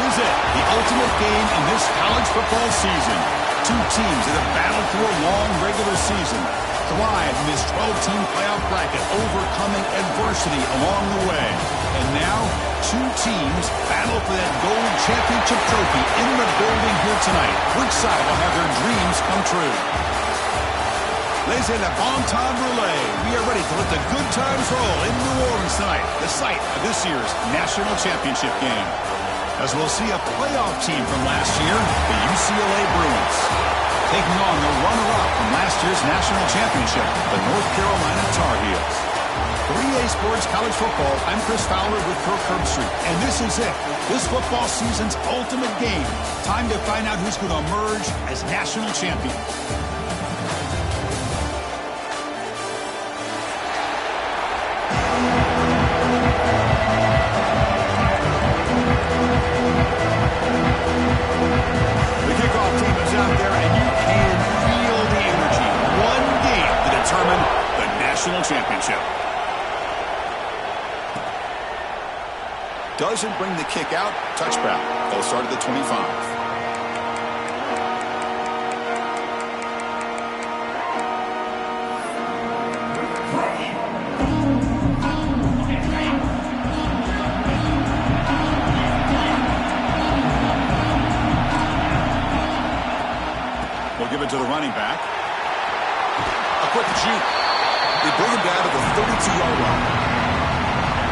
is it, the ultimate game in this college football season. Two teams that have battled through a long regular season, thrive in this 12-team playoff bracket, overcoming adversity along the way. And now, two teams battle for that gold championship trophy in the building here tonight. Which side will have their dreams come true? Laissez le bon temps brûler. We are ready to let the good times roll in New Orleans tonight, the site of this year's national championship game. As we'll see a playoff team from last year, the UCLA Bruins, taking on the runner-up from last year's national championship, the North Carolina Tar Heels. 3A Sports College Football, I'm Chris Fowler with Kirk Herbstreit, and this is it, this football season's ultimate game. Time to find out who's going to emerge as national champion. Championship. Doesn't bring the kick out. Touchback. They'll start at the 25. We'll give it to the running back. A quick shoot. They bring him down to the 32-yard line.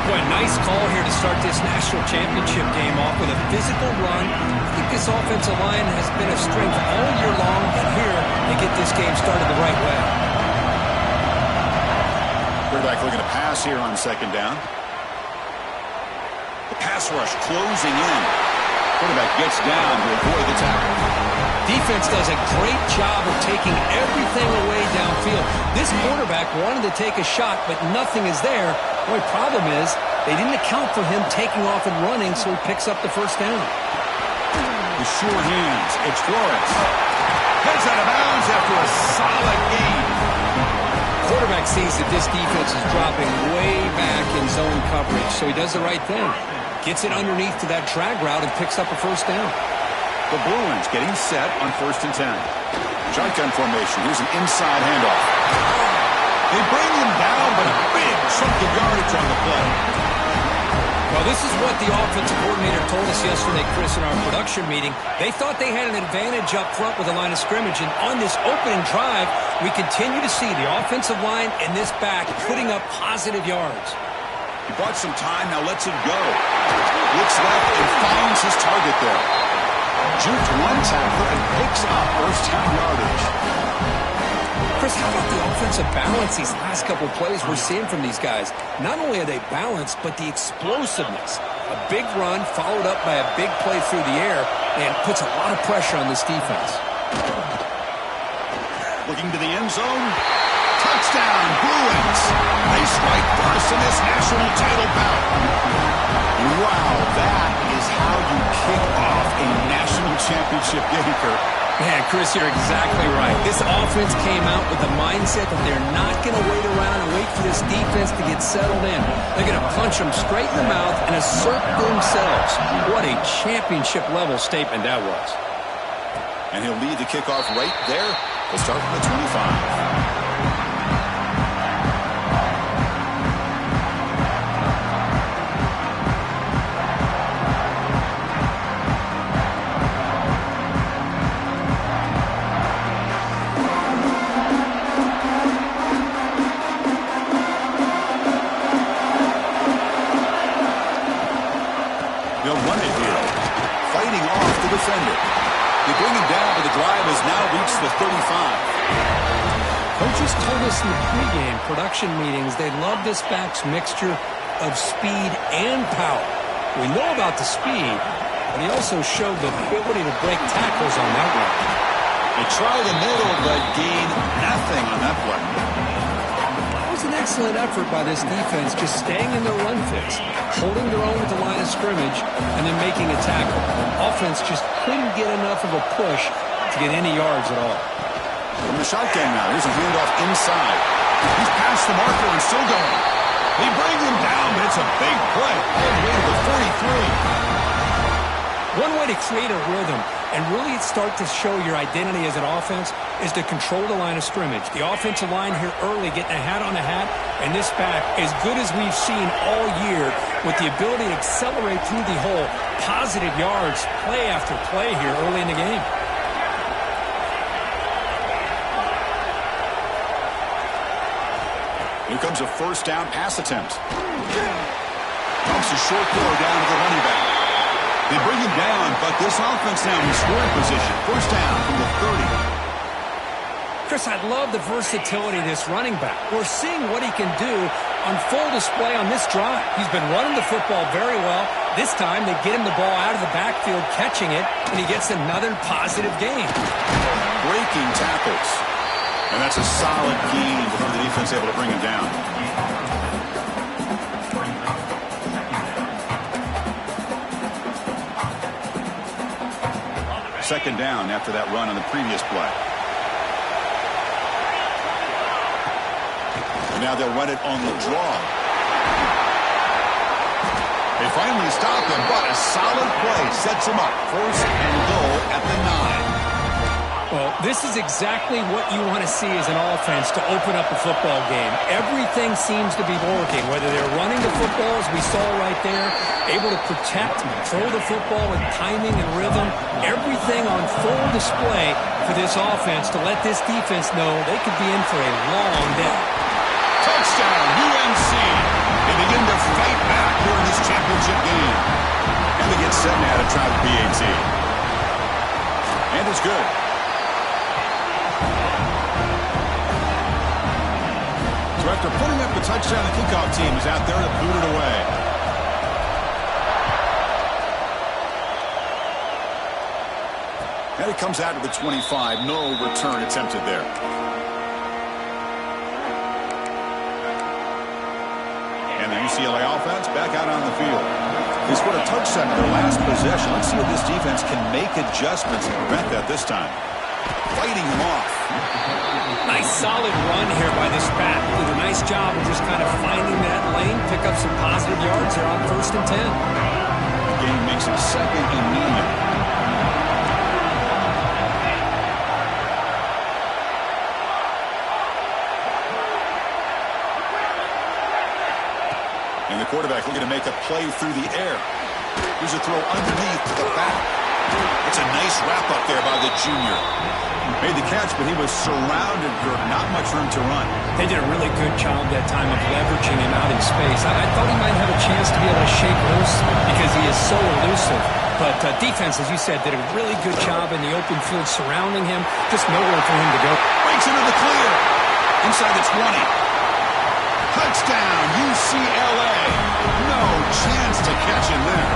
Boy, nice call here to start this national championship game off with a physical run. I think this offensive line has been a strength all year long, and here they get this game started the right way. Quarterback looking to pass here on second down. The pass rush closing in. Quarterback gets down to avoid the tackle. Defense does a great job of taking everything away downfield. This quarterback wanted to take a shot, but nothing is there. The only problem is they didn't account for him taking off and running, so he picks up the first down. With sure hands, it's Flores. Heads out of bounds after a solid gain. Quarterback sees that this defense is dropping way back in zone coverage, so he does the right thing. Gets it underneath to that drag route and picks up a first down. The Bruins getting set on 1st and 10. Shotgun formation. Here's an inside handoff. They bring him down, but a big chunk of yardage on the play. Well, this is what the offensive coordinator told us yesterday, Chris, in our production meeting. They thought they had an advantage up front with the line of scrimmage, and on this opening drive, we continue to see the offensive line and this back putting up positive yards. He bought some time, now lets it go. Looks left and finds his target there. Juked one tackler and picks up first down yardage. Chris, how about the offensive balance these last couple plays we're seeing from these guys? Not only are they balanced, but the explosiveness. A big run followed up by a big play through the air and puts a lot of pressure on this defense. Looking to the end zone. Touchdown, Bruins. They strike first in this national title bout. Wow, that is how you kick off a national championship game, Kirk. Man, Chris, you're exactly right. This offense came out with the mindset that they're not going to wait around and wait for this defense to get settled in. They're going to punch them straight in the mouth and assert themselves. What a championship-level statement that was. And he'll lead the kickoff right there. We'll start from the 25. Defender. They bring him down, but the drive has now reached the 35. Coaches told us in the pregame production meetings they love this back's mixture of speed and power. We know about the speed, but he also showed the ability to break tackles on that one. They try the middle, but gain nothing on that play. That was an excellent effort by this defense, just staying in their run fix, holding their own at the line of scrimmage, and then making a tackle. Offense just couldn't get enough of a push to get any yards at all. From the shotgun now, here's a handoff inside. He's past the marker and still going. They bring him down, but it's a big play. All the way to the 43. One way to create a rhythm and really start to show your identity as an offense is to control the line of scrimmage. The offensive line here early getting a hat on a hat, and this back, as good as we've seen all year, with the ability to accelerate through the hole, positive yards, play after play here early in the game. Here comes a first down pass attempt. Pumps a short throw down to the running back. They bring him down, but this offense now in scoring position. First down from the 30. Chris, I love the versatility of this running back. We're seeing what he can do on full display on this drive. He's been running the football very well. This time they get him the ball out of the backfield, catching it, and he gets another positive gain. Breaking tackles. And that's a solid gain before the defense able to bring him down. Second down after that run on the previous play. And now they'll run it on the draw. They finally stop him, but a solid play sets him up. First and goal at the 9. Well, this is exactly what you want to see as an offense to open up a football game. Everything seems to be working, whether they're running the football, as we saw right there, able to protect and throw the football with timing and rhythm. Everything on full display for this offense to let this defense know they could be in for a long day. Touchdown, UNC. They begin to fight back here in this championship game. And they get set now to try the PAT. And it's good. So after putting up the touchdown, the kickoff team is out there to boot it away. And it comes out to the 25. No return attempted there. And the UCLA offense back out on the field. They scored a touchdown in their last possession. Let's see if this defense can make adjustments and prevent that this time. Fighting them off. Nice solid run here by this back. Did a nice job of just kind of finding that lane, pick up some positive yards here on first and 10. The game makes it second and medium. And the quarterback looking to make a play through the air. Here's a throw underneath to the back. It's a nice wrap up there by the junior. Made the catch, but he was surrounded for not much room to run. They did a really good job that time of leveraging him out in space. I thought he might have a chance to be able to shake loose because he is so elusive. But defense, as you said, did a really good job in the open field surrounding him. Just nowhere for him to go. Breaks into the clear. Inside the 20. Touchdown, UCLA. No chance to catch him there.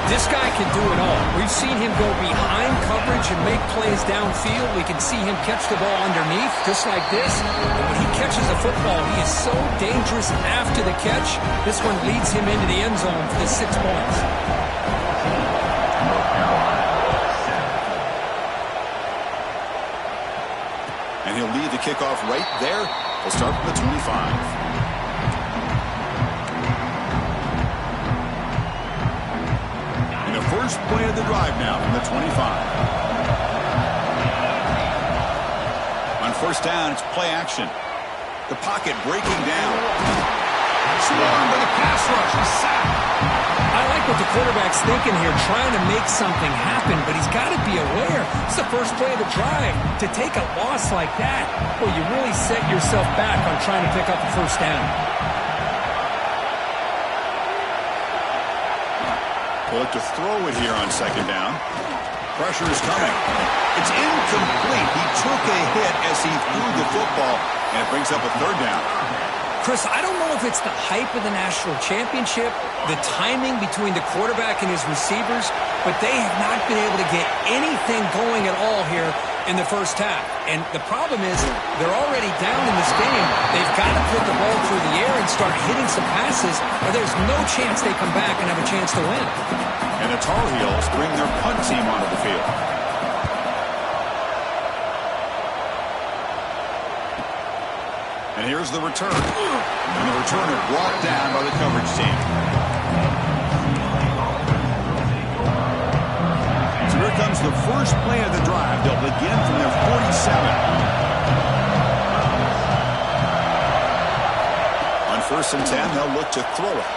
This guy can do it all. We've seen him go behind coverage and make plays downfield. We can see him catch the ball underneath, just like this. And when he catches a football, he is so dangerous after the catch. This one leads him into the end zone for the 6 points. And he'll lead the kickoff right there. We'll start from the 25. First play of the drive now from the 25. On first down, it's play action. The pocket breaking down. Swarmed by the pass rush. He's sacked. I like what the quarterback's thinking here, trying to make something happen, but he's got to be aware. It's the first play of the drive. To take a loss like that, well, you really set yourself back on trying to pick up a first down. They'll look to throw it here on second down. Pressure is coming. It's incomplete. He took a hit as he threw the football, and it brings up a third down. Chris, I don't know if it's the hype of the national championship, the timing between the quarterback and his receivers, but they have not been able to get anything going at all here in the first half. And the problem is they're already down in this game. They've got to put the ball through the air and start hitting some passes, or there's no chance they come back and have a chance to win. And the Tar Heels bring their punt team onto the field. And here's the return. And the returner brought down by the coverage team. is the first play of the drive. They'll begin from their 47. On 1st and 10, they'll look to throw it.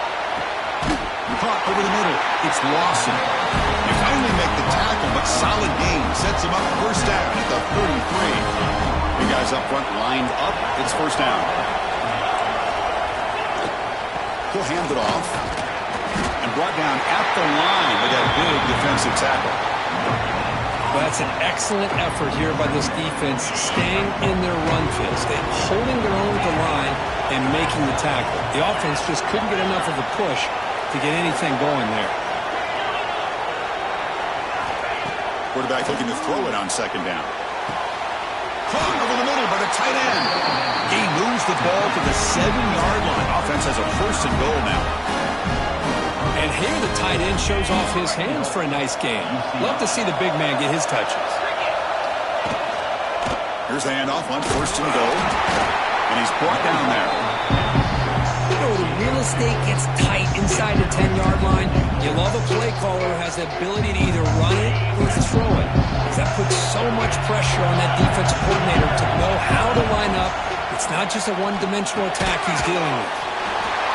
Caught over the middle. It's Lawson. They finally make the tackle, but solid gain. Sets him up 1st down at the 33. The guys up front lined up. It's 1st down. He'll hand it off. And brought down at the line with that big defensive tackle. Well, that's an excellent effort here by this defense, staying in their run phase. They're holding their own at the line and making the tackle. The offense just couldn't get enough of a push to get anything going there. Quarterback looking to throw it on 2nd down. Caught over the middle by the tight end. He moves the ball to the 7-yard line. Offense has a 1st and goal now. And here the tight end shows off his hands for a nice game. Love to see the big man get his touches. Here's the handoff on 1st and goal. And he's brought down there. You know, the real estate gets tight inside the 10-yard line. You love a play caller who has the ability to either run it or throw it. That puts so much pressure on that defensive coordinator to know how to line up. It's not just a one-dimensional attack he's dealing with.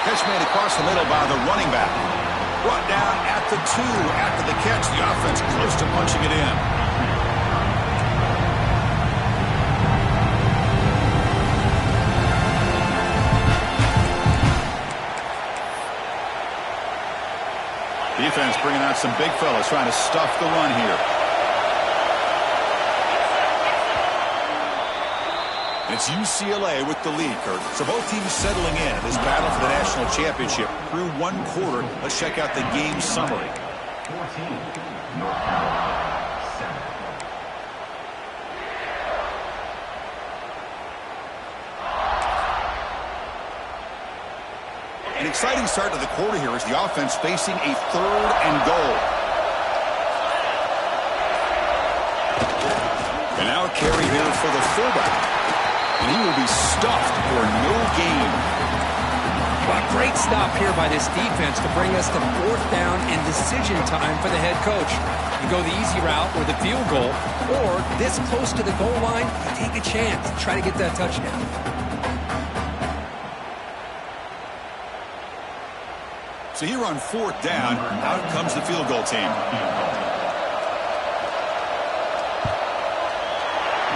Catch made across the middle by the running back. Brought down at the 2 after the catch. The offense close to punching it in. Defense bringing out some big fellas trying to stuff the run here. It's UCLA with the lead, Kurt. So both teams settling in this battle for the national championship through 1 quarter. Let's check out the game summary. 14, North Carolina, 7. An exciting start to the quarter here as the offense facing a 3rd and goal. And now a carry here for the fullback. And he will be stuffed for no gain. Well, great stop here by this defense to bring us to 4th down and decision time for the head coach. You go the easy route or the field goal, or this close to the goal line, you take a chance to try to get that touchdown. So here on 4th down, out comes the field goal team.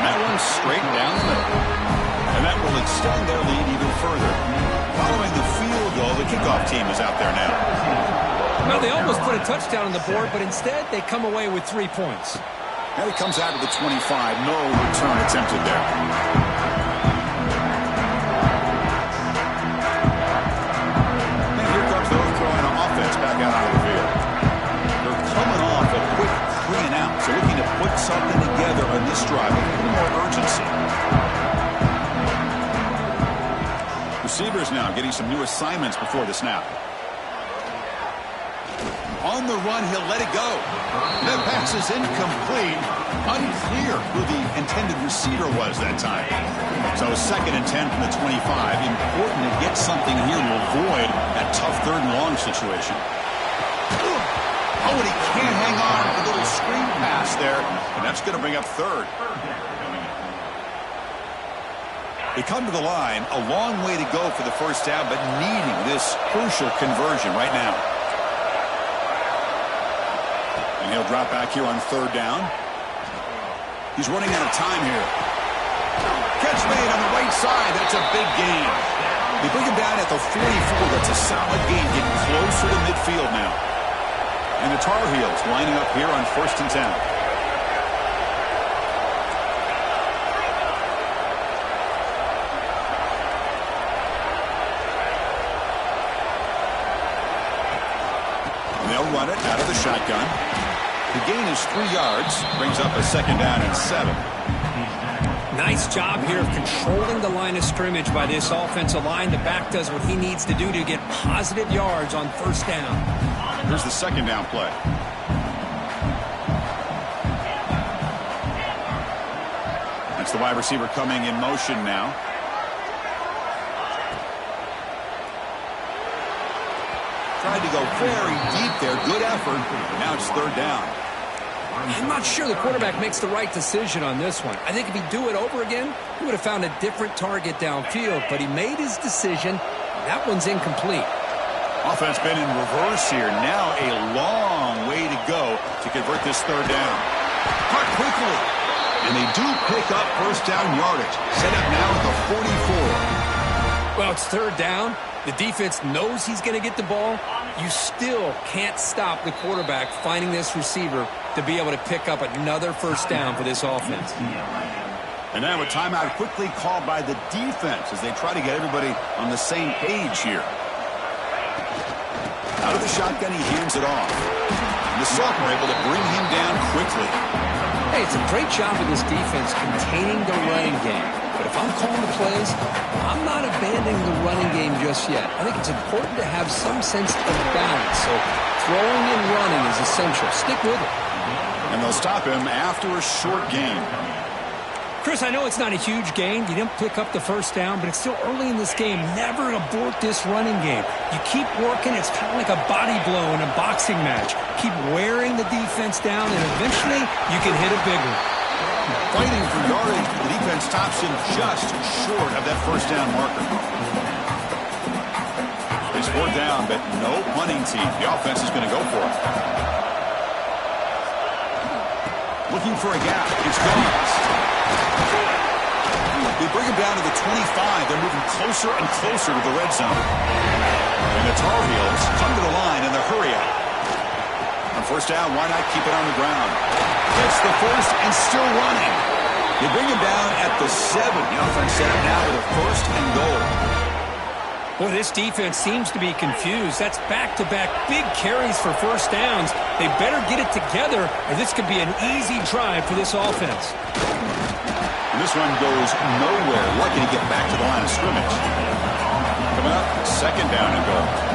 And that one's straight down the middle. And that will extend their lead even further. Following the field goal, the kickoff team is out there now. Well, they almost put a touchdown on the board, but instead they come away with 3 points. Now he comes out of the 25. No return attempted there. And here comes the North Carolina offense back out onto the field. They're coming off a quick 3 and out, so looking to put something together on this drive with a little more urgency. Receivers now getting some new assignments before the snap. On the run, he'll let it go. That pass is incomplete. Unclear who the intended receiver was that time. So 2nd and 10 from the 25. Important to get something here to avoid that tough 3rd and long situation. Oh, and he can't hang on. A little screen pass there, and that's going to bring up 3rd. They come to the line, a long way to go for the 1st down, but needing this crucial conversion right now. And he'll drop back here on 3rd down. He's running out of time here. Catch made on the right side. That's a big gain. They bring him down at the 44. That's a solid gain, getting closer to midfield now. And the Tar Heels lining up here on 1st and 10. They'll run it out of the shotgun. The gain is 3 yards. Brings up a 2nd down and 7. Nice job here of controlling the line of scrimmage by this offensive line. The back does what he needs to do to get positive yards on 1st down. Here's the 2nd down play. That's the wide receiver coming in motion now. Tried to go very deep there. Good effort. Now it's 3rd down. I'm not sure the quarterback makes the right decision on this one. I think if he'd do it over again, he would have found a different target downfield, but he made his decision. That one's incomplete. Offense been in reverse here. Now a long way to go to convert this third down. Caught quickly. And they do pick up first down yardage. Set up now at the 44. Well, it's third down. The defense knows he's going to get the ball. You still can't stop the quarterback finding this receiver to be able to pick up another first down for this offense. And now a timeout quickly called by the defense as they try to get everybody on the same page here. Out of the shotgun, he hands it off. And the sophomore able to bring him down quickly. Hey, it's a great job of this defense containing the running game. But if I'm calling the plays, I'm not abandoning the running game just yet. I think it's important to have some sense of balance. So throwing and running is essential. Stick with it. And they'll stop him after a short gain. Chris, I know it's not a huge gain. You didn't pick up the first down, but it's still early in this game. Never abort this running game. You keep working. It's kind of like a body blow in a boxing match. Keep wearing the defense down, and eventually you can hit a big one. Fighting for yardage, the defense stops him just short of that first down marker. It's fourth down, but no punting team. The offense is going to go for it. Looking for a gap. It's gone. They bring him down to the 25. They're moving closer and closer to the red zone. And the Tar Heels come to the line in the hurry up. On first down, why not keep it on the ground? Gets the first and still running. They bring him down at the 7. The offense set up now with a first and goal. Boy, this defense seems to be confused. That's back-to-back big carries for first downs. They better get it together, or this could be an easy drive for this offense. And this one goes nowhere. Lucky to get back to the line of scrimmage. Coming up, second down and goal.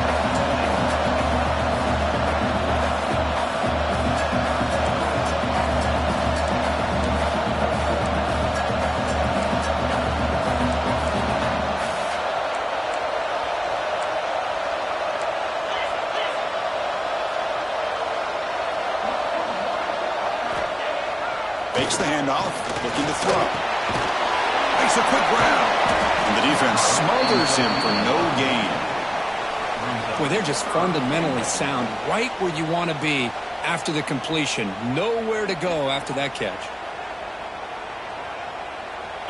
Fakes the handoff, looking to throw. Makes a quick grab. And the defense smothers him for no gain. Boy, they're just fundamentally sound right where you want to be after the completion. Nowhere to go after that catch.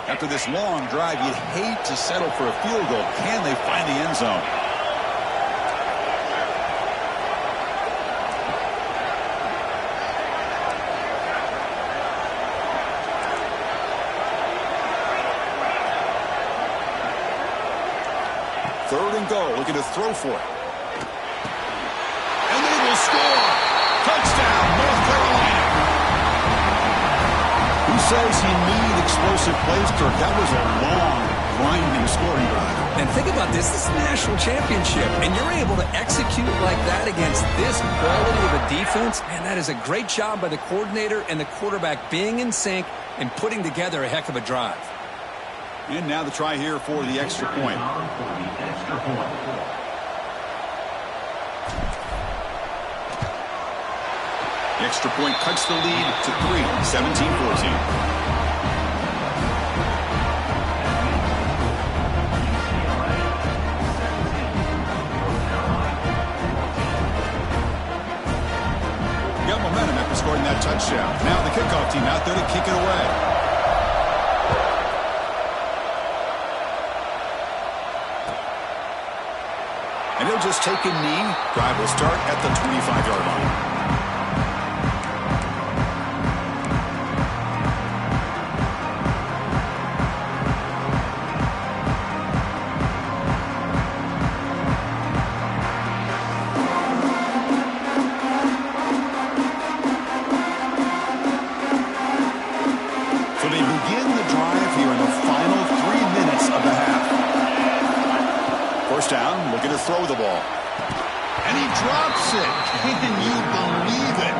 After this long drive, you'd hate to settle for a field goal. Can they find the end zone? Third and goal, looking to throw for it. And they will score. Touchdown, North Carolina. Who says you need explosive plays, Kirk? That was a long, grinding scoring drive. And think about this. This is a national championship, and you're able to execute like that against this quality of a defense. Man, that is a great job by the coordinator and the quarterback being in sync and putting together a heck of a drive. And now the try here for the extra point. The extra point cuts the lead to 3, 17-14. Got momentum after scoring that touchdown. Now the kickoff team out there to kick it away. And he'll just take a knee. Drive will start at the 25-yard line. So they begin the drive here in the final 3 minutes of the half. First down, looking to throw the ball. And he drops it. Can you believe it?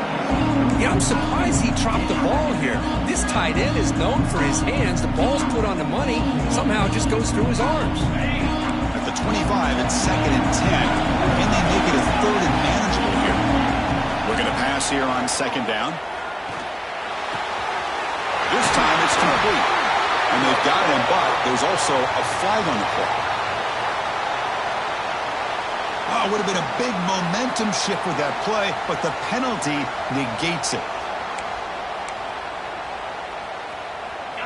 Yeah, I'm surprised he dropped the ball here. This tight end is known for his hands. The ball's put on the money. Somehow it just goes through his arms. At the 25, it's 2nd and 10. Can they make it a 3rd and manageable here? We're going to pass here on 2nd down. This time it's complete. And they've got him, but there's also a flag on the play. Oh, it would have been a big momentum shift with that play, but the penalty negates it.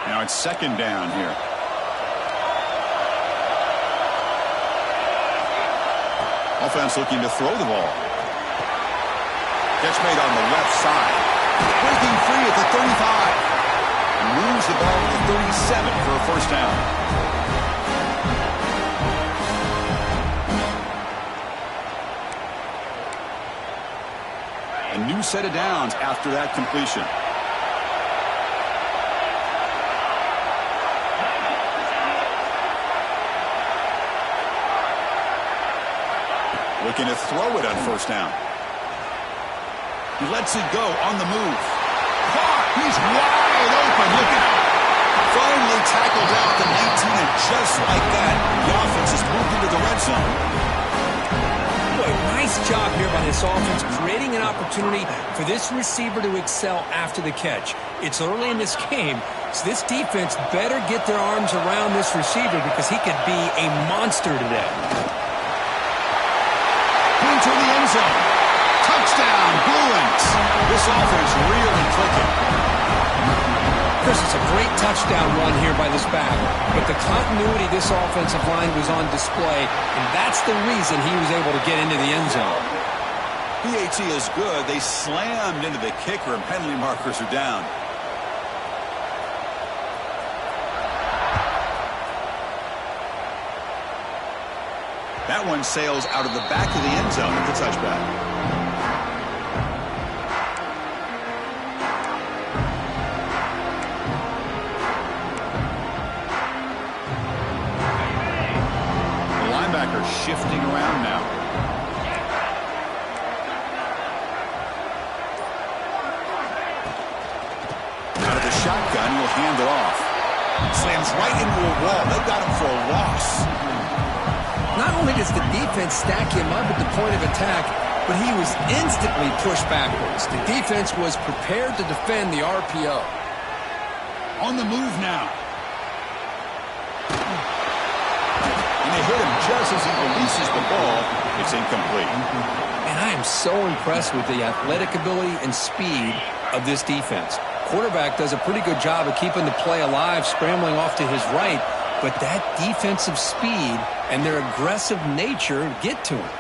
Now it's second down here. Offense looking to throw the ball. Catch made on the left side. Breaking free at the 35. Moves the ball to the 37 for a first down. A new set of downs after that completion. Looking to throw it on first down. He lets it go on the move. He's wide open. Look out. Finally tackled out the 19, and just like that, the offense has moved into the red zone. Boy, nice job here by this offense, creating an opportunity for this receiver to excel after the catch. It's early in this game, so this defense better get their arms around this receiver because he could be a monster today. Into the end zone. Touchdown, Bruins. This offense really clicking. Chris, it's a great touchdown run here by this back, but the continuity of this offensive line was on display, and that's the reason he was able to get into the end zone. PAT is good. They slammed into the kicker, and penalty markers are down. That one sails out of the back of the end zone at the touchback. Shifting around now. Out of the shotgun, he'll hand it off. Slams right into a wall. They've got him for a loss. Not only does the defense stack him up at the point of attack, but he was instantly pushed backwards. The defense was prepared to defend the RPO. On the move now. They hit him just as he releases the ball. It's incomplete. And I am so impressed with the athletic ability and speed of this defense. Quarterback does a pretty good job of keeping the play alive, scrambling off to his right, but that defensive speed and their aggressive nature get to him.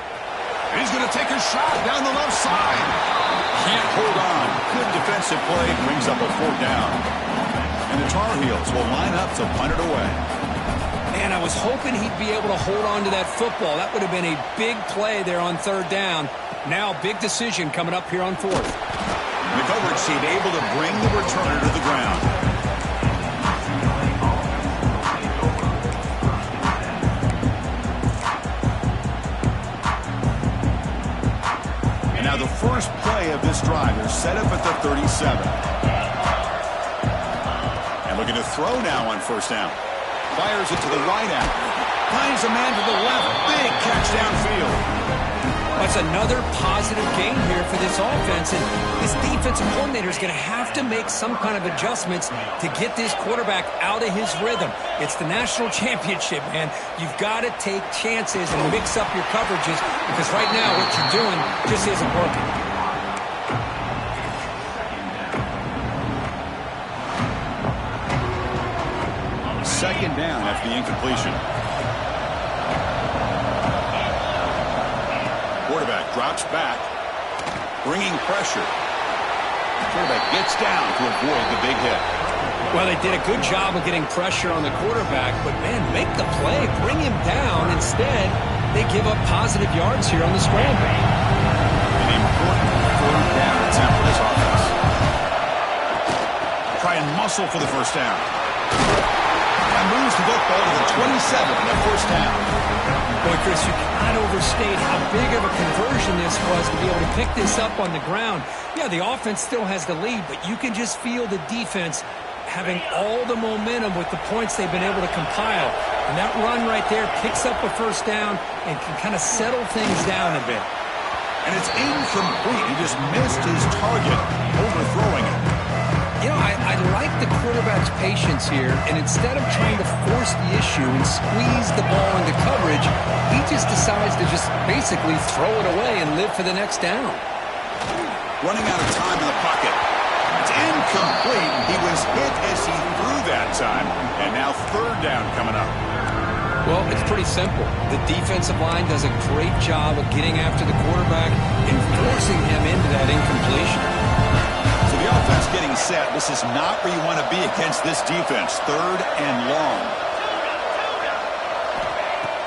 He's going to take a shot down the left side. Can't hold on. Good defensive play. Brings up a fourth down. And the Tar Heels will line up to punt it away. Man, I was hoping he'd be able to hold on to that football. That would have been a big play there on third down. Now, big decision coming up here on fourth. The coverage team able to bring the returner to the ground. And now the first play of this drive is set up at the 37. And looking to throw now on first down. Fires it to the right out. Finds a man to the left. Big catch downfield. That's another positive gain here for this offense. And this defensive coordinator is going to have to make some kind of adjustments to get this quarterback out of his rhythm. It's the national championship, man. You've got to take chances and mix up your coverages because right now what you're doing just isn't working. Second down after the incompletion. Quarterback drops back, bringing pressure. Quarterback gets down to avoid the big hit. Well, they did a good job of getting pressure on the quarterback, but, man, make the play. Bring him down. Instead, they give up positive yards here on the scramble. An important third down attempt for this offense. Try and muscle for the first down. And moves the football to the 27 and a first down. Boy, Chris, you cannot overstate how big of a conversion this was to be able to pick this up on the ground. Yeah, the offense still has the lead, but you can just feel the defense having all the momentum with the points they've been able to compile. And that run right there picks up a first down and can kind of settle things down a bit. And it's incomplete. He just missed his target, overthrowing it. You know, I like the quarterback's patience here, and instead of trying to force the issue and squeeze the ball into coverage, he just decides to just basically throw it away and live for the next down. Running out of time in the pocket. It's incomplete. He was hit as he threw that time. And now third down coming up. Well, it's pretty simple. The defensive line does a great job of getting after the quarterback and forcing him into that incompletion. So the offense getting set. This is not where you want to be against this defense. Third and long.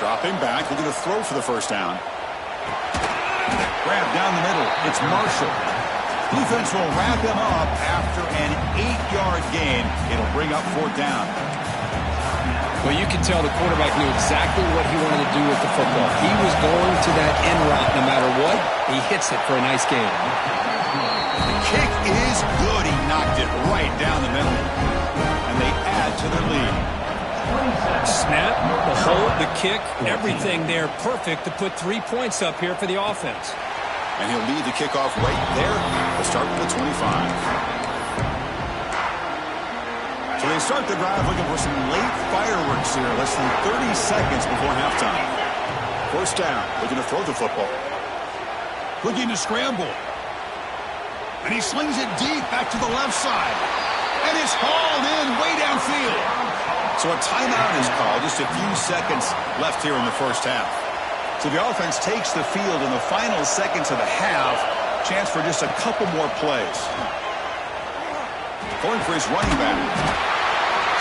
Dropping back, looking to throw for the first down. Grab down the middle. It's Marshall. Defense will wrap him up after an 8-yard gain. It'll bring up fourth down. Well, you can tell the quarterback knew exactly what he wanted to do with the football. He was going to that end route no matter what. He hits it for a nice gain. The kick is good. He knocked it right down the middle. And they add to their lead. Snap, the hold, the kick, everything there perfect to put 3 points up here for the offense. And he'll lead the kickoff right there. We'll start with the 25. So they start the drive looking for some late fireworks here. Less than 30 seconds before halftime. First down, looking to throw the football. Looking to scramble. And he slings it deep back to the left side. And it's hauled in way downfield. So a timeout is called. Just a few seconds left here in the first half. So the offense takes the field in the final seconds of the half. Chance for just a couple more plays. Going for his running back.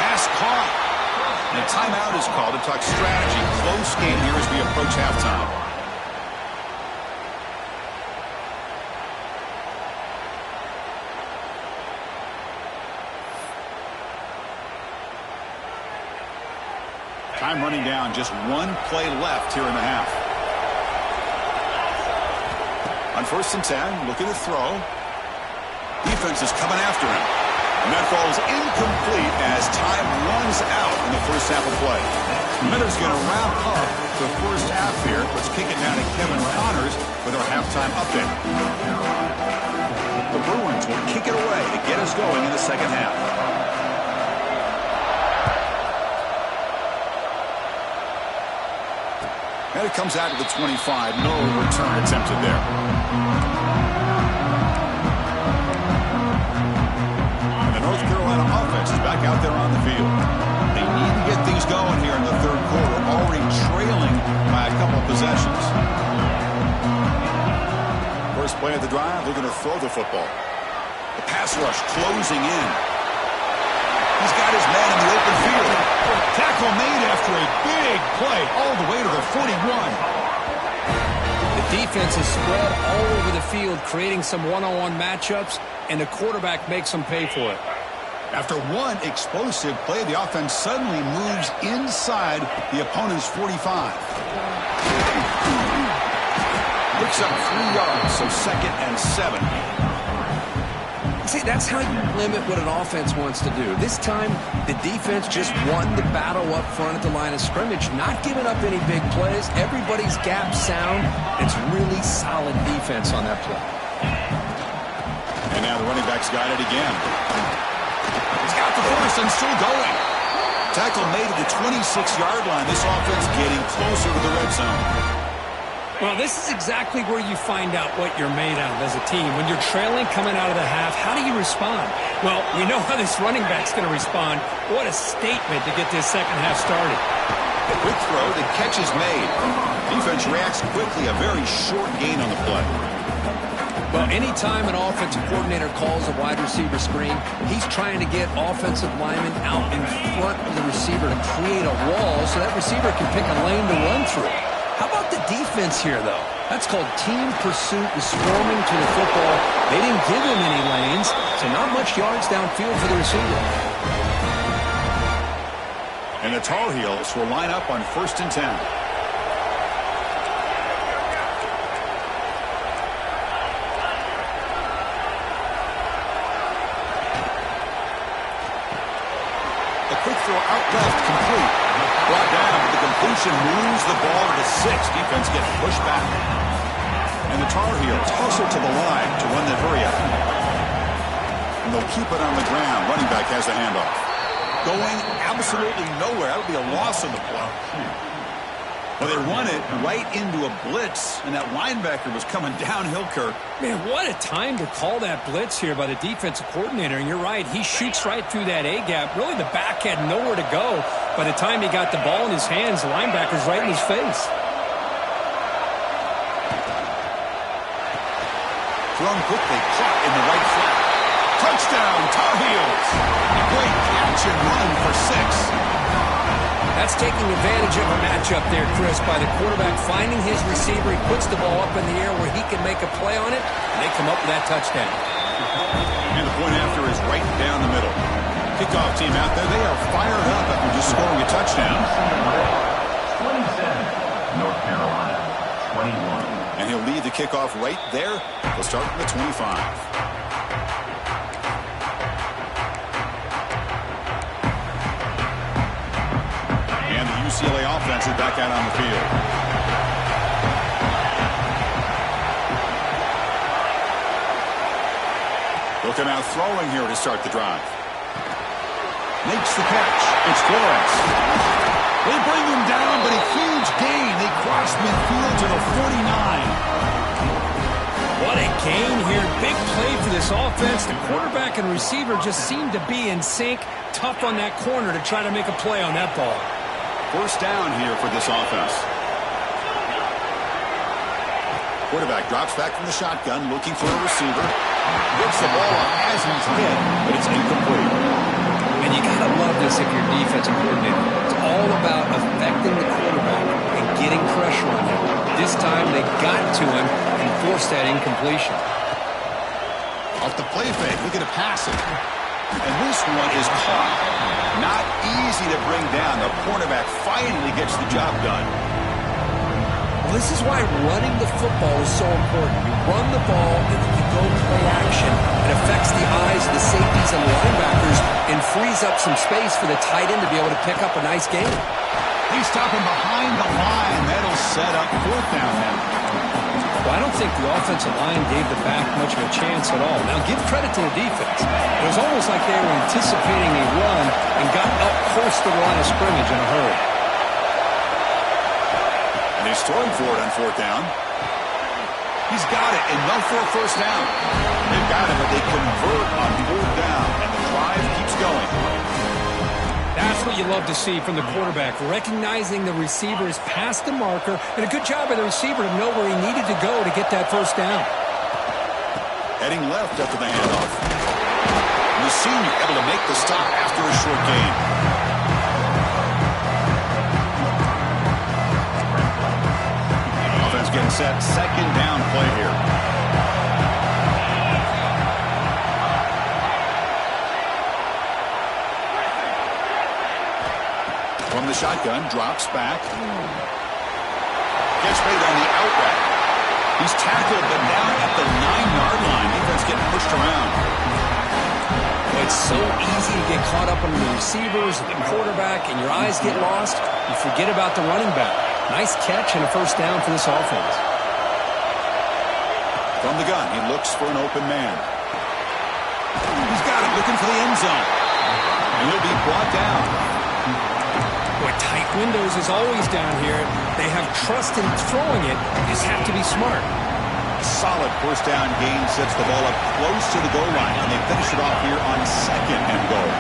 Pass caught. And a timeout is called to talk strategy. Close game here as we approach halftime. Time running down. Just one play left here in the half. On 1st and 10, looking to throw. Defense is coming after him. And that falls incomplete as time runs out in the first half of play. Miller's going to wrap up the first half here. Let's kick it down to Kevin Connors with our halftime update. The Bruins will kick it away to get us going in the second half. And it comes out to the 25. No return attempted there. North Carolina offense is back out there on the field. They need to get things going here in the third quarter, already trailing by a couple of possessions. First play of the drive, looking to throw the football. The pass rush closing in. He's got his man in the open field. Tackle made after a big play all the way to the 41. The defense is spread all over the field, creating some one-on-one matchups, and the quarterback makes them pay for it. After one explosive play, the offense suddenly moves inside the opponent's 45. Picks up 3 yards, so 2nd and 7. See, that's how you limit what an offense wants to do. This time, the defense just won the battle up front at the line of scrimmage, not giving up any big plays. Everybody's gap sound. It's really solid defense on that play. And now the running back's got it again. He's got the force and still going. Tackle made at the 26-yard line. This offense getting closer to the red zone. Well, this is exactly where you find out what you're made out of as a team. When you're trailing coming out of the half, how do you respond? Well, we know how this running back's going to respond. What a statement to get this second half started. A quick throw, the catch is made. Defense reacts quickly, a very short gain on the play. Well, anytime an offensive coordinator calls a wide receiver screen, he's trying to get offensive linemen out in front of the receiver to create a wall so that receiver can pick a lane to run through. How about the defense here, though? That's called team pursuit and swarming to the football. They didn't give him any lanes, so not much yards downfield for the receiver. And the Tar Heels will line up on 1st and 10. A quick throw out left, complete. Brought down, but the completion moves the ball to the 6. Defense gets pushed back. And the Tar Heels hustle to the line to run that hurry up. and they'll keep it on the ground. Running back has the handoff. Going absolutely nowhere. That would be a loss on the play. Well, they run it right into a blitz, and that linebacker was coming downhill, Kirk. Man, what a time to call that blitz here by the defensive coordinator. And you're right, he shoots right through that A-gap. Really, the back had nowhere to go. By the time he got the ball in his hands, the linebacker's right in his face. Thrown quickly, caught in the right flat. Touchdown, Tar Heels. A great catch and run for 6. That's taking advantage of a matchup there, Chris, by the quarterback finding his receiver. He puts the ball up in the air where he can make a play on it, and they come up with that touchdown. And the point after is right down the middle. Kickoff team out there, they are fired up after just scoring a touchdown. 27, North Carolina, 21. And he'll lead the kickoff right there. He'll start from the 25. UCLA offense is back out on the field. Looking out throwing here to start the drive. Makes the catch. It's Flores. They bring him down, but a huge gain. They cross midfield to the 49. What a gain here. Big play for this offense. The quarterback and receiver just seem to be in sync. Tough on that corner to try to make a play on that ball. First down here for this offense. Quarterback drops back from the shotgun, looking for a receiver. Gets the ball up as he's hit, but it's incomplete. And you gotta love this if you're defensive coordinator. It's all about affecting the quarterback and getting pressure on him. This time they got to him and forced that incompletion. Off the play fake, look at a pass it. And this one is caught. Not easy to bring down. The cornerback finally gets the job done. Well, this is why running the football is so important. You run the ball, and then you go play action. It affects the eyes of the safeties and the linebackers and frees up some space for the tight end to be able to pick up a nice gain. He's stopping behind the line. That'll set up 4th down now. Well, I don't think the offensive line gave the back much of a chance at all. Now, give credit to the defense. It was almost like they were anticipating a run and got up close to the line of scrimmage in a hurry. And he's throwing for it on 4th down. He's got it, enough for a first down. They've got it, but they convert on 4th down, and the drive keeps going. That's what you love to see from the quarterback, recognizing the receiver is past the marker, and a good job by the receiver to know where he needed to go to get that first down. Heading left after the handoff. And the senior able to make the stop after a short gain. Offense getting set, 2nd down play here. From the shotgun, drops back. Gets made on the out route. He's tackled, but down at the 9-yard line. Defense getting pushed around. It's so easy to get caught up on the receivers and the quarterback, and your eyes get lost. You forget about the running back. Nice catch and a first down for this offense. From the gun, he looks for an open man. He's got it, looking for the end zone. And he'll be brought down. Boy, tight windows is always down here. They have trust in throwing it. You just have to be smart. A solid first down gain sets the ball up close to the goal line, and they finish it off here on 2nd and goal.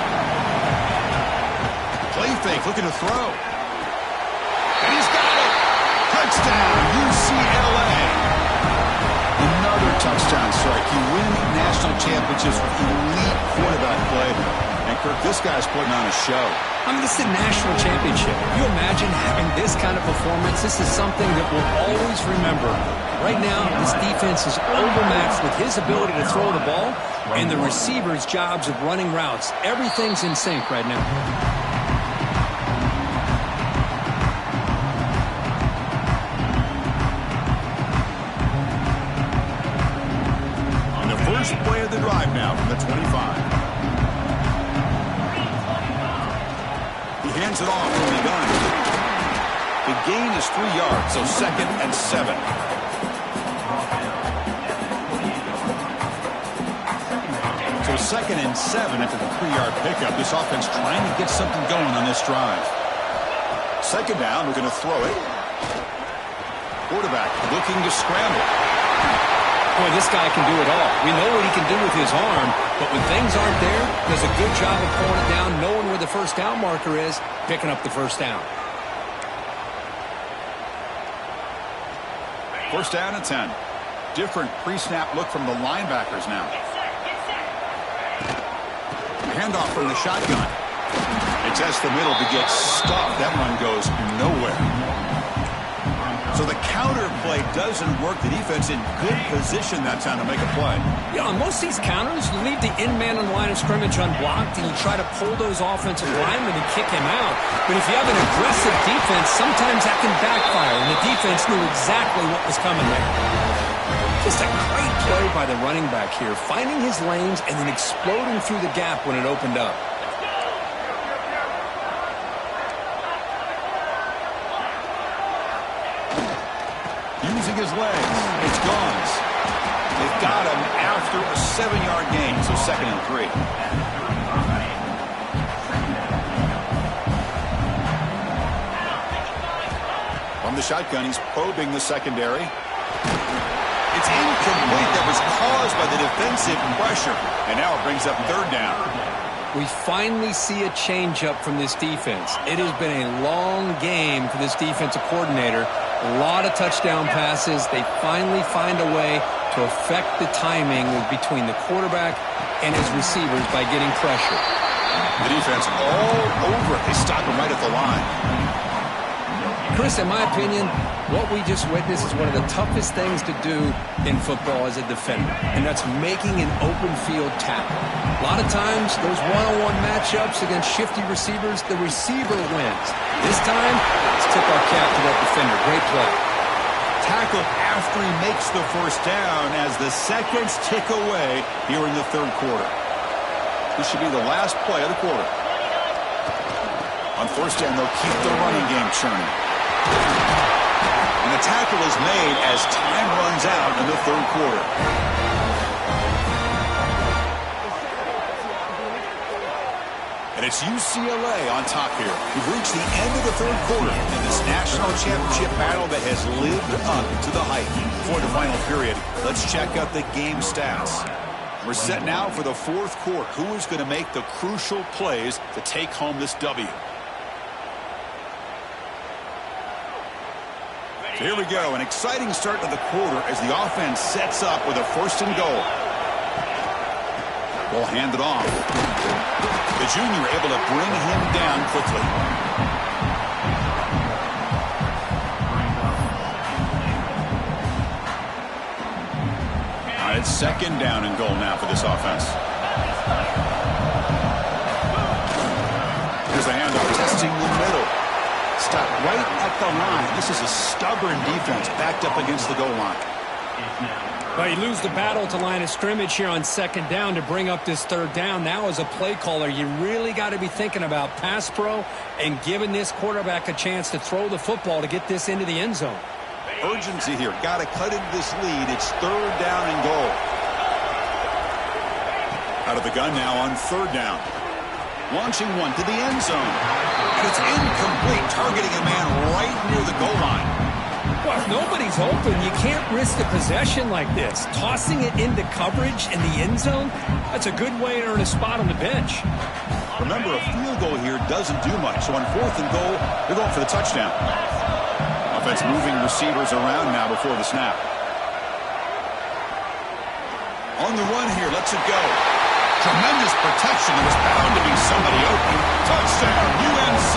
Play fake, looking to throw. And he's got it! Touchdown, UCLA! Another touchdown strike. You win national championships with elite quarterback play. And Kirk, this guy's putting on a show. I mean, this is a national championship. You imagine having this kind of performance? This is something that we'll always remember. Right now, this defense is overmatched with his ability to throw the ball and the receiver's jobs of running routes. Everything's in sync right now. On the first play of the drive now from the 25. Hands it off from the gun. The gain is 3 yards, so 2nd and 7. So 2nd and 7 after the 3-yard pickup. This offense trying to get something going on this drive. 2nd down, we're going to throw it. Quarterback looking to scramble. Boy, this guy can do it all. We know what he can do with his arm, but when things aren't there, does a good job of pulling it down, knowing where the first down marker is, picking up the first down. 1st down and 10. Different pre-snap look from the linebackers now. Handoff from the shotgun. They test the middle to get stuffed. That run goes nowhere. So the counter play doesn't work. The defense in good position that time to make a play. Yeah, on most of these counters, you leave the in-man on the line of scrimmage unblocked, and you try to pull those offensive linemen and kick him out. But if you have an aggressive defense, sometimes that can backfire, and the defense knew exactly what was coming there. Just a great play by the running back here, finding his lanes and then exploding through the gap when it opened up. Using his legs. It's gone. They've got him after a 7-yard gain, so 2nd and 3. From the shotgun, he's probing the secondary. It's incomplete. That was caused by the defensive pressure. And now it brings up 3rd down. We finally see a changeup from this defense. It has been a long game for this defensive coordinator. A lot of touchdown passes. They finally find a way to affect the timing between the quarterback and his receivers by getting pressure. The defense all over it. They stop him right at the line. Chris, in my opinion, what we just witnessed is one of the toughest things to do in football as a defender, and that's making an open field tackle. A lot of times, those one-on-one matchups against shifty receivers, the receiver wins. This time, let's tip our cap to that defender. Great play. Tackled after he makes the 1st down as the seconds tick away here in the 3rd quarter. This should be the last play of the quarter. On 1st down, they'll keep the running game churning. And the tackle is made as time runs out in the 3rd quarter. And it's UCLA on top here. We've reached the end of the 3rd quarter in this national championship battle that has lived up to the hype. For the final period, let's check out the game stats. We're set now for the 4th quarter. Who is going to make the crucial plays to take home this W? So here we go, an exciting start to the quarter as the offense sets up with a 1st and goal. Ball handed off. The junior able to bring him down quickly. All right, 2nd down and goal now for this offense. Here's the handoff, testing the middle. Stop right at the line. This is a stubborn defense backed up against the goal line. Well, you lose the battle to line of scrimmage here on 2nd down to bring up this 3rd down. Now as a play caller, you really got to be thinking about pass pro and giving this quarterback a chance to throw the football to get this into the end zone. Urgency here. Got to cut into this lead. It's 3rd down and goal. Out of the gun now on 3rd down. Launching one to the end zone. And it's incomplete, targeting a man right near the goal line. Well, if nobody's open, you can't risk a possession like this. Tossing it into coverage in the end zone, that's a good way to earn a spot on the bench. Remember, a field goal here doesn't do much. So on 4th and goal, they're going for the touchdown. Offense moving receivers around now before the snap. On the run here, lets it go. Tremendous protection. There was bound to be somebody open. Touchdown, UNC.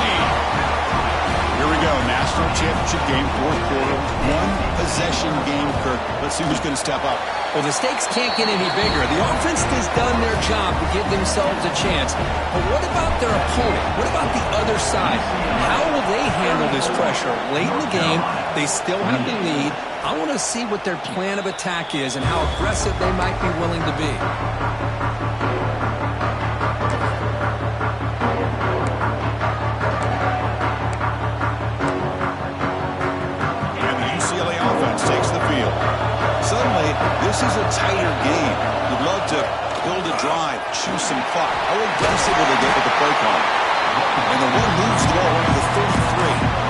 Here we go. National championship game, 4th quarter. 1-possession game, Kirk. Let's see who's going to step up. Well, the stakes can't get any bigger. The offense has done their job to give themselves a chance. But what about their opponent? What about the other side? How will they handle this pressure? Late in the game, they still have the lead. I want to see what their plan of attack is and how aggressive they might be willing to be. Takes the field. Suddenly, this is a tighter game. You'd love to build a drive, chew some clock. How aggressive will they get with the play call? And the one moves the ball into the 33.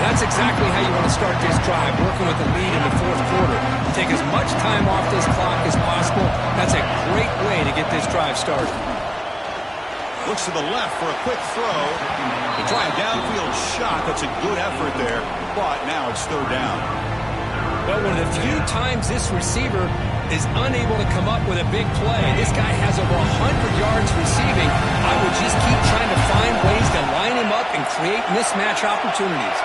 That's exactly how you want to start this drive, working with the lead in the fourth quarter. Take as much time off this clock as possible. That's a great way to get this drive started. Looks to the left for a quick throw. They try a downfield shot. That's a good effort there, but now it's third down. Well, one of the few times this receiver is unable to come up with a big play. This guy has over 100 yards receiving. I would just keep trying to find ways to line him up and create mismatch opportunities.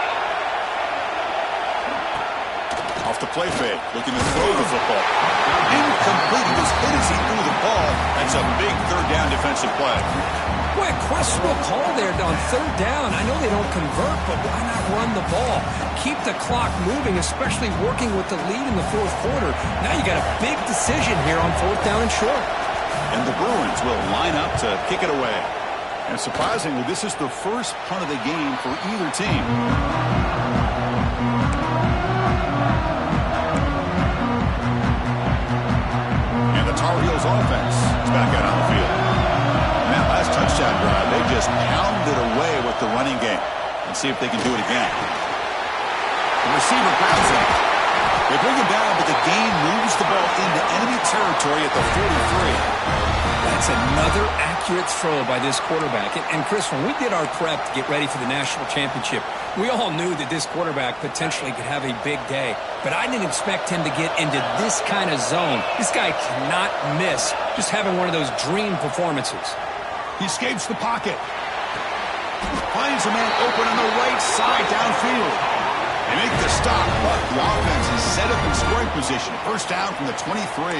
Off the play fake, looking to throw the football. Incomplete. He was hit as he threw the ball. That's a big third down defensive play. Boy, questionable call there on third down. I know they don't convert, but why not run the ball? Keep the clock moving, especially working with the lead in the fourth quarter. Now you got a big decision here on fourth down and short. And the Bruins will line up to kick it away. And surprisingly, this is the first punt of the game for either team. Tar Heels offense is back out on the field. And that last touchdown drive, they just pounded away with the running game. Let's see if they can do it again. The receiver grabs it. They bring him down, but the game moves the ball into enemy territory at the 43. That's another accurate throw by this quarterback. And Chris, when we did our prep to get ready for the national championship, we all knew that this quarterback potentially could have a big day. But I didn't expect him to get into this kind of zone. This guy cannot miss. Just having one of those dream performances. He escapes the pocket. Finds a man open on the right side downfield. They make the stop, but the offense is set up in scoring position. First down from the 23.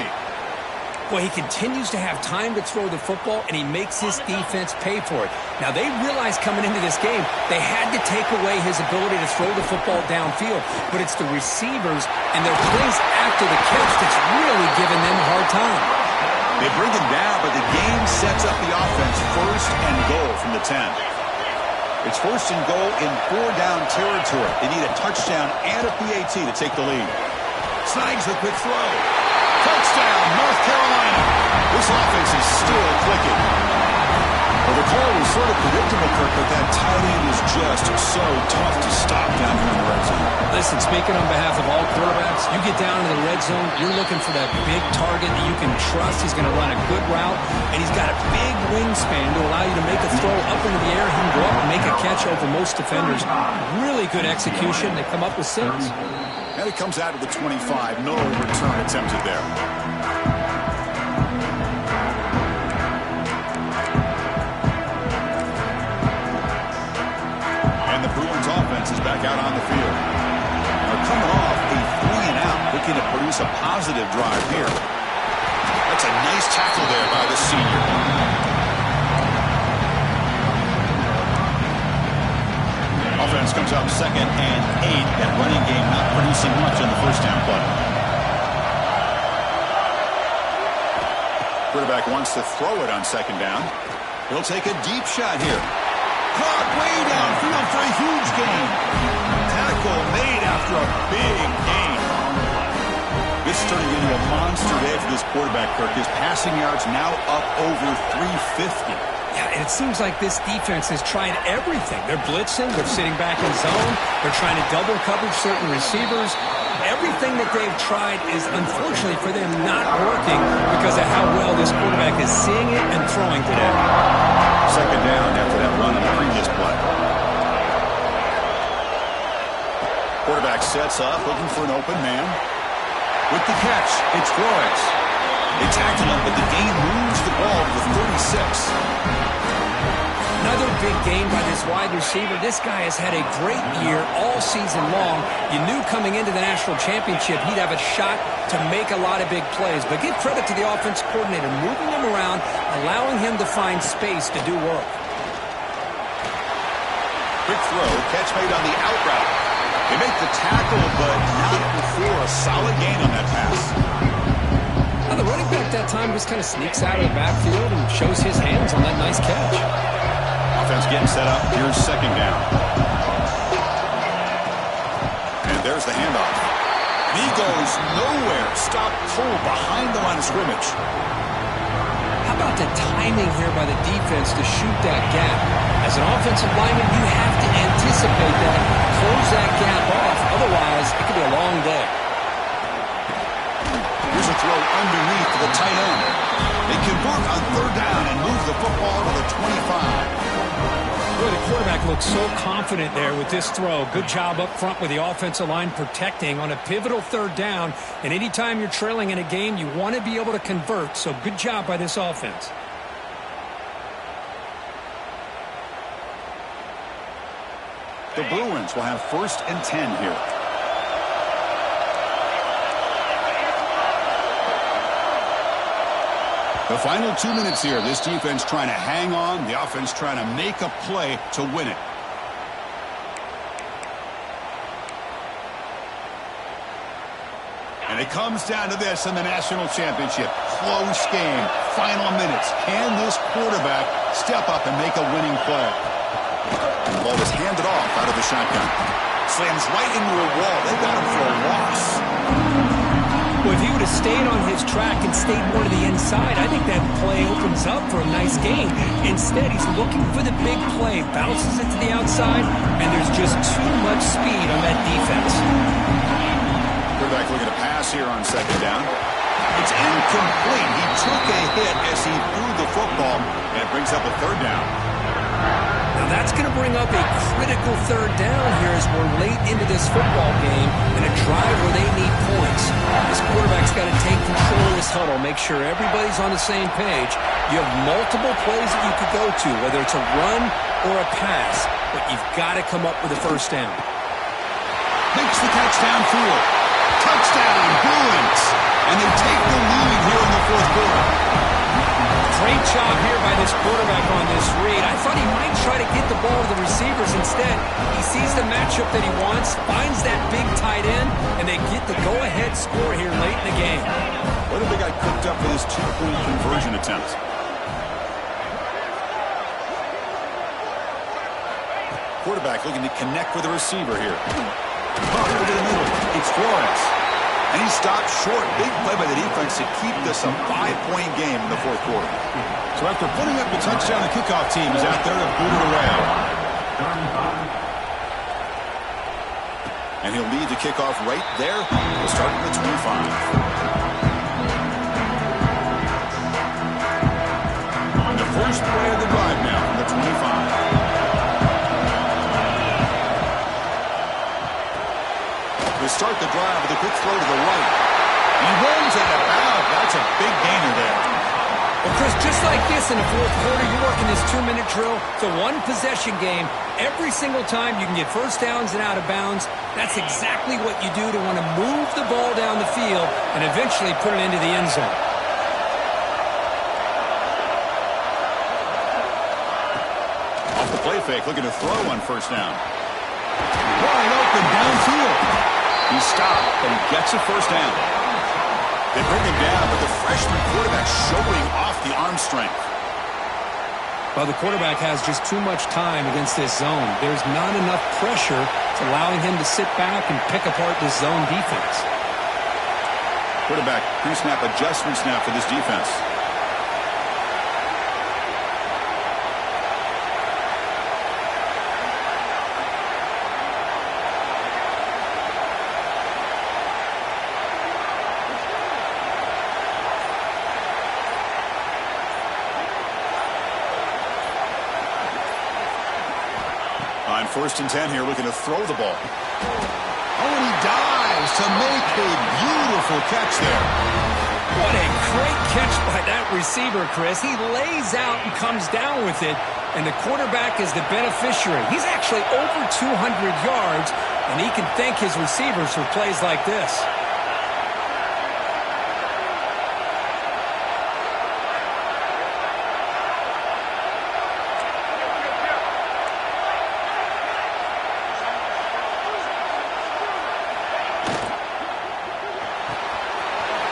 Well, he continues to have time to throw the football, and he makes his defense pay for it. Now, they realized coming into this game they had to take away his ability to throw the football downfield, but it's the receivers and their plays after the catch that's really giving them a hard time. They bring him down, but the game sets up the offense first and goal from the 10. It's first and goal in four-down territory. They need a touchdown and a PAT to take the lead. Snags the quick throw. Touchdown, North Carolina. This offense is still clicking. Well, the call was sort of predictable, Kirk, but that tight end is just so tough to stop down here in the red zone. Listen, speaking on behalf of all quarterbacks, you get down into the red zone, you're looking for that big target that you can trust. He's going to run a good route, and he's got a big wingspan to allow you to make a throw up into the air. He can go up and make a catch over most defenders. Really good execution. They come up with 6. And it comes out of the 25. No return attempted there. And the Bruins offense is back out on the field. They're coming off a 3-and-out, looking to produce a positive drive here. That's a nice tackle there by the senior. Offense comes up 2nd and 8. That running game not producing much on the first down play. Quarterback wants to throw it on 2nd down. He'll take a deep shot here. Caught way downfield for a huge gain. Tackle made after a big gain. This is turning into a monster day for this quarterback, Kirk. His passing yards now up over 350. Yeah, and it seems like this defense has tried everything. They're blitzing, they're sitting back in zone, they're trying to double coverage certain receivers. Everything that they've tried is, unfortunately for them, not working because of how well this quarterback is seeing it and throwing today. 2nd down after that run on the previous play. Quarterback sets up, looking for an open man. With the catch, it's Flores. They tackle him, but the game moves the ball to the 36. Another big game by this wide receiver. This guy has had a great year all season long. You knew coming into the national championship he'd have a shot to make a lot of big plays. But give credit to the offensive coordinator, moving him around, allowing him to find space to do work. Quick throw, catch made on the out route. They make the tackle, but not before a solid gain on that pass. Now the running back that time just kind of sneaks out of the backfield and shows his hands on that nice catch. Offense getting set up. Here's 2nd down. And there's the handoff. And he goes nowhere. Stop pull behind the line of scrimmage. How about the timing here by the defense to shoot that gap. As an offensive lineman, you have to anticipate that, close that gap off. Otherwise, it could be a long day. Here's a throw underneath to the tight end. They convert on third down and move the football to the 25. Boy, the quarterback looks so confident there with this throw. Good job up front with the offensive line protecting on a pivotal third down. And anytime you're trailing in a game, you want to be able to convert. So good job by this offense. The Bruins will have 1st and 10 here. The final 2 minutes here. This defense trying to hang on. The offense trying to make a play to win it. And it comes down to this in the national championship. Close game. Final minutes. Can this quarterback step up and make a winning play? The ball was handed off out of the shotgun. Slams right into a wall. They got him for a loss. Well, if he would have stayed on his track and stayed more to the inside, I think that play opens up for a nice gain. Instead, he's looking for the big play, bounces it to the outside, and there's just too much speed on that defense. Quarterback looking to pass here on 2nd down. It's incomplete. He took a hit as he threw the football, and it brings up a 3rd down. Now that's going to bring up a critical 3rd down here as we're late into this football game in a drive where they need points. This quarterback's got to take control of this huddle, make sure everybody's on the same page. You have multiple plays that you could go to, whether it's a run or a pass, but you've got to come up with a 1st down. Makes the catch downfield. Touchdown, Bruins. And they take the lead here in the 4th quarter. Great job here by this quarterback on this read. I thought he might try to get the ball to the receivers instead. He sees the matchup that he wants, finds that big tight end, and they get the go-ahead score here late in the game. What if they got cooked up for this 2-point conversion attempt? Quarterback looking to connect with the receiver here. Over to the middle. It's Flores. And he stopped short. Big play by the defense to keep this a 5-point game in the 4th quarter. So after putting up the touchdown, the kickoff team is out there to boot it away. And he'll lead the kickoff right there. We'll start at the 25. The first play of the drive now from the 25. To start the drive with a quick throw to the right. He runs out of bounds. That's a big gainer there. Well, Chris, just like this in the 4th quarter, you're working this 2-minute drill. It's a one-possession game. Every single time you can get 1st downs and out of bounds. That's exactly what you do to want to move the ball down the field and eventually put it into the end zone. Off the play fake, looking to throw on 1st down. Wide open downfield. He stopped, but he gets a 1st down. They bring him down, but the freshman quarterback showing off the arm strength. Well, the quarterback has just too much time against this zone. There's not enough pressure to allowing him to sit back and pick apart this zone defense. Quarterback pre-snap adjustments now for this defense. On 1st and 10 here, looking to throw the ball. Oh, and he dives to make a beautiful catch there. What a great catch by that receiver, Chris. He lays out and comes down with it, and the quarterback is the beneficiary. He's actually over 200 yards, and he can thank his receivers for plays like this.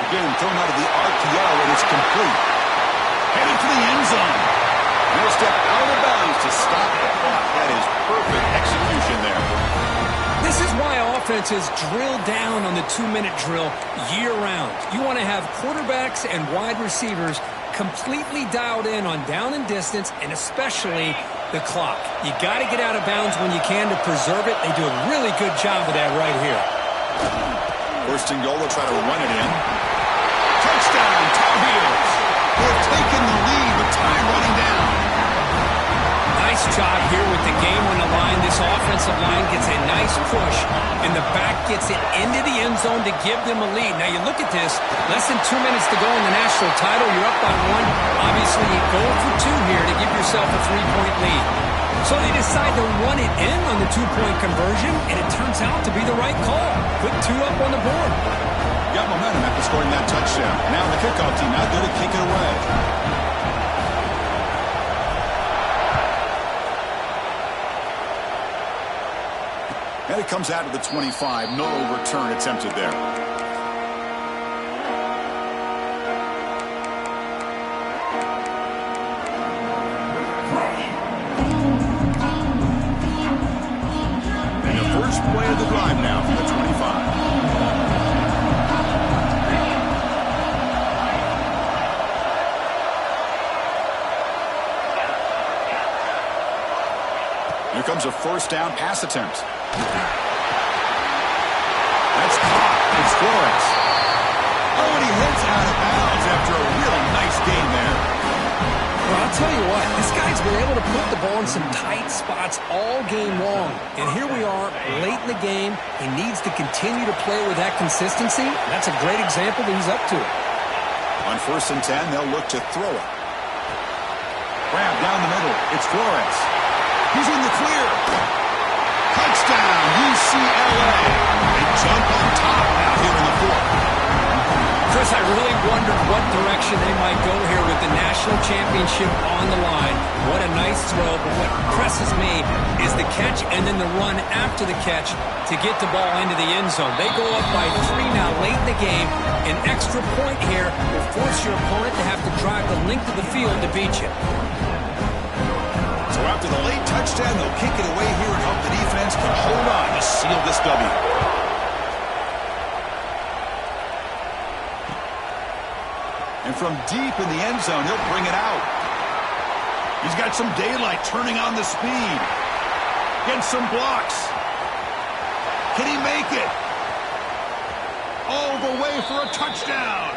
Again, thrown out of the RPO, and it's complete. Headed to the end zone. He'll step out of bounds to stop the clock. That is perfect execution there. This is why offenses drill down on the 2-minute drill year-round. You want to have quarterbacks and wide receivers completely dialed in on down and distance, and especially the clock. You got to get out of bounds when you can to preserve it. They do a really good job of that right here. First and goal, they'll try to run it in. Touchdown, Tar Heels. They've taken the lead with time running down. Nice job here with the game on the line. This offensive line gets a nice push, and the back gets it into the end zone to give them a lead. Now, you look at this, less than 2 minutes to go in the national title. You're up by 1. Obviously, you go for 2 here to give yourself a 3-point lead. So they decide to run it in on the 2-point conversion, and it turns out to be the right call. Put 2 up on the board. Got momentum after scoring that touchdown. Now the kickoff team out there to kick it away. And it comes out to the 25. No return attempted there. And the first play of the drive now from the 25. Here comes a first down pass attempt. That's caught. It's Flores. Oh, and he heads out of bounds after a really nice gain there. Well, I'll tell you what, this guy's been able to put the ball in some tight spots all game long. And here we are, late in the game. He needs to continue to play with that consistency. That's a great example that he's up to it. On first and 10, they'll look to throw it. Grab down the middle. It's Flores. He's in the clear. Touchdown, UCLA. They jump on top now here in the 4th. Chris, I really wondered what direction they might go here with the national championship on the line. What a nice throw, but what impresses me is the catch and then the run after the catch to get the ball into the end zone. They go up by 3 now late in the game. An extra point here will force your opponent to have to drive the length of the field to beat you. So after the late touchdown, they'll kick it away here and hope the defense can hold on to seal this W. And from deep in the end zone, he'll bring it out. He's got some daylight turning on the speed. Getting some blocks. Can he make it? All the way for a touchdown.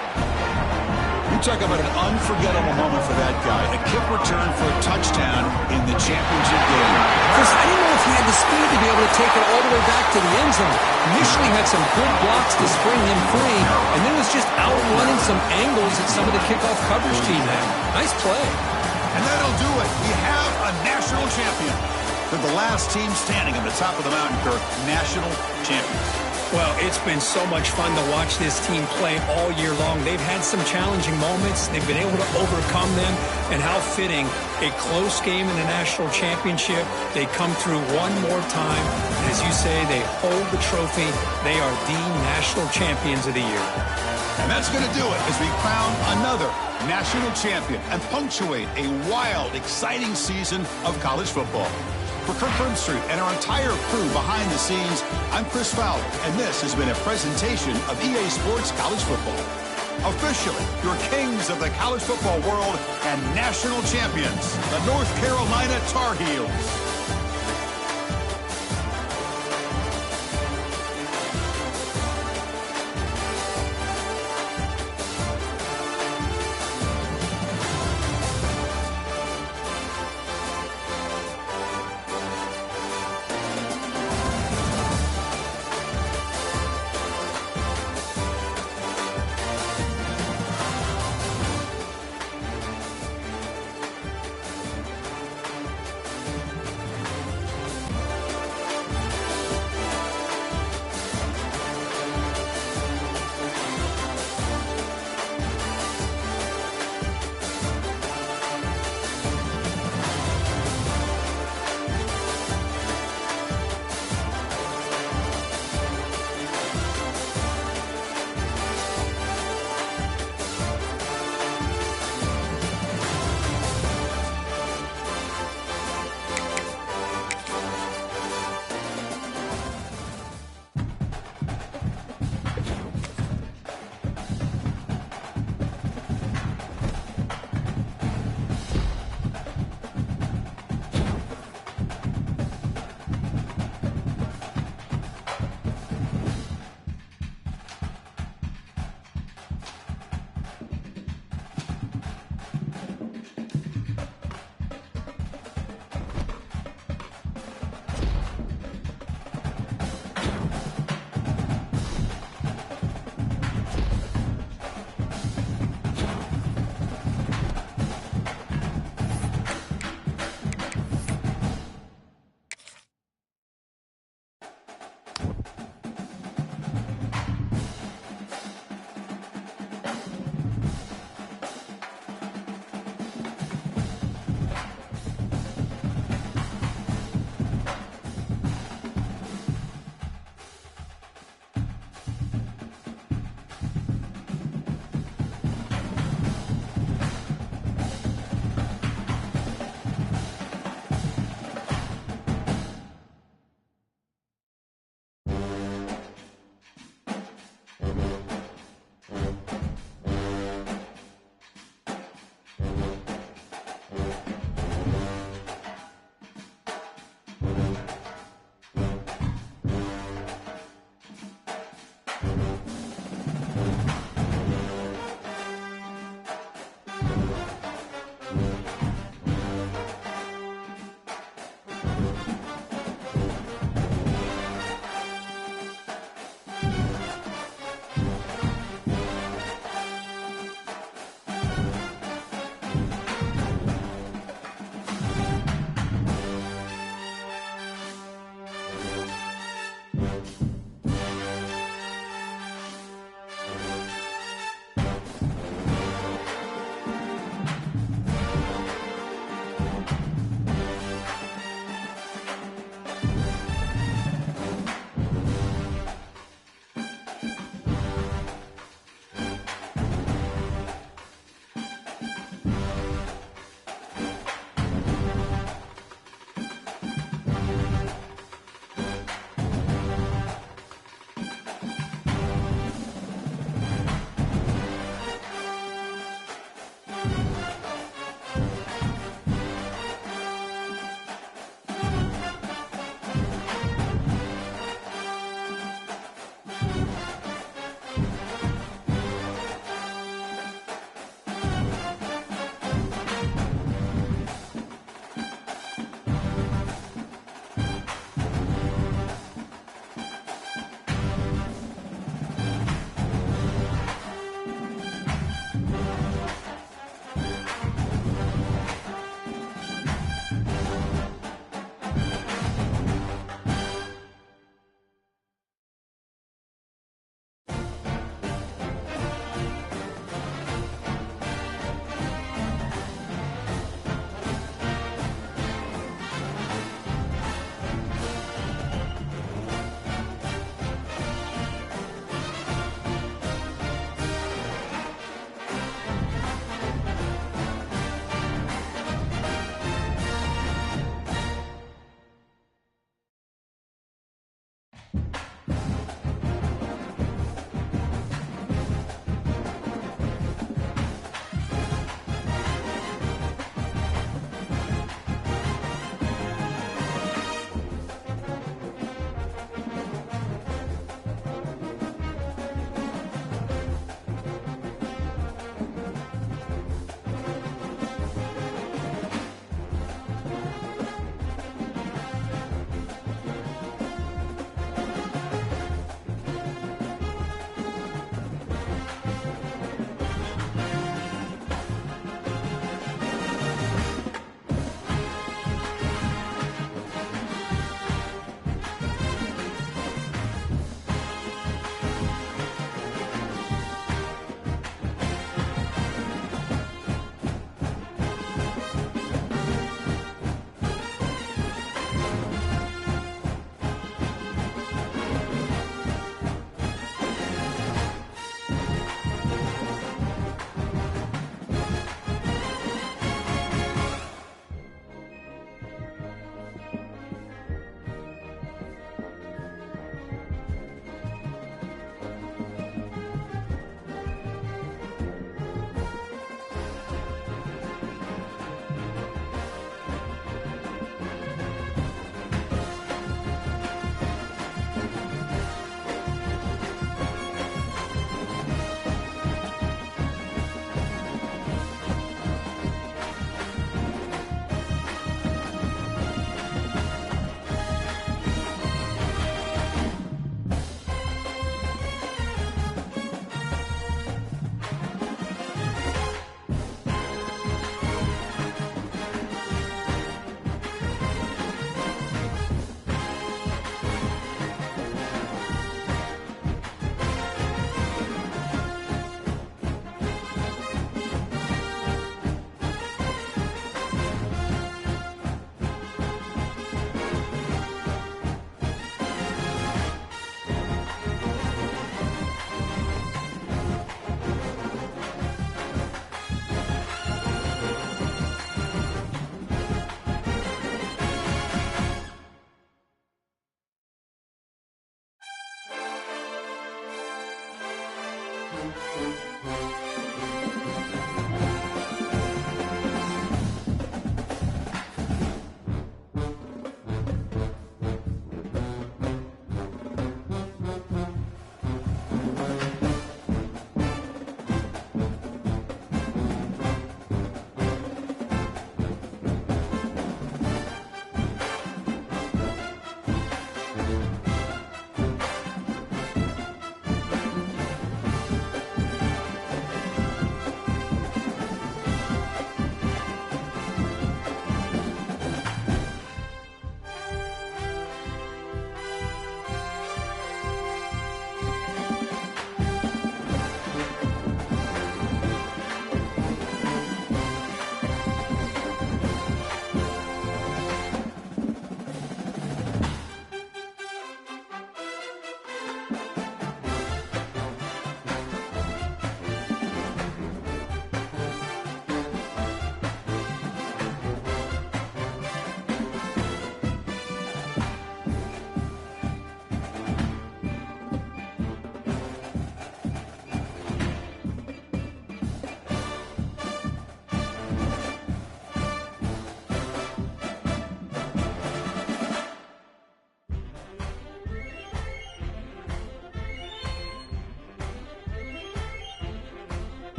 You talk about an unforgettable moment for that guy. A kick return for a touchdown in the championship game. Chris, I didn't know if he had the speed to be able to take it all the way back to the end zone. Initially had some good blocks to spring him free, and then was just outrunning some angles that some of the kickoff coverage team had. Nice play. And that'll do it. We have a national champion. They're the last team standing on the top of the mountain, Kirk. National champions. Well, it's been so much fun to watch this team play all year long. They've had some challenging moments. They've been able to overcome them. And how fitting, a close game in the national championship. They come through one more time. And as you say, they hold the trophy. They are the national champions of the year. And that's going to do it as we crown another national champion and punctuate a wild, exciting season of college football. For Kirk Herbstreit and our entire crew behind the scenes, I'm Chris Fowler, and this has been a presentation of EA Sports College Football. Officially, your kings of the college football world and national champions, the North Carolina Tar Heels.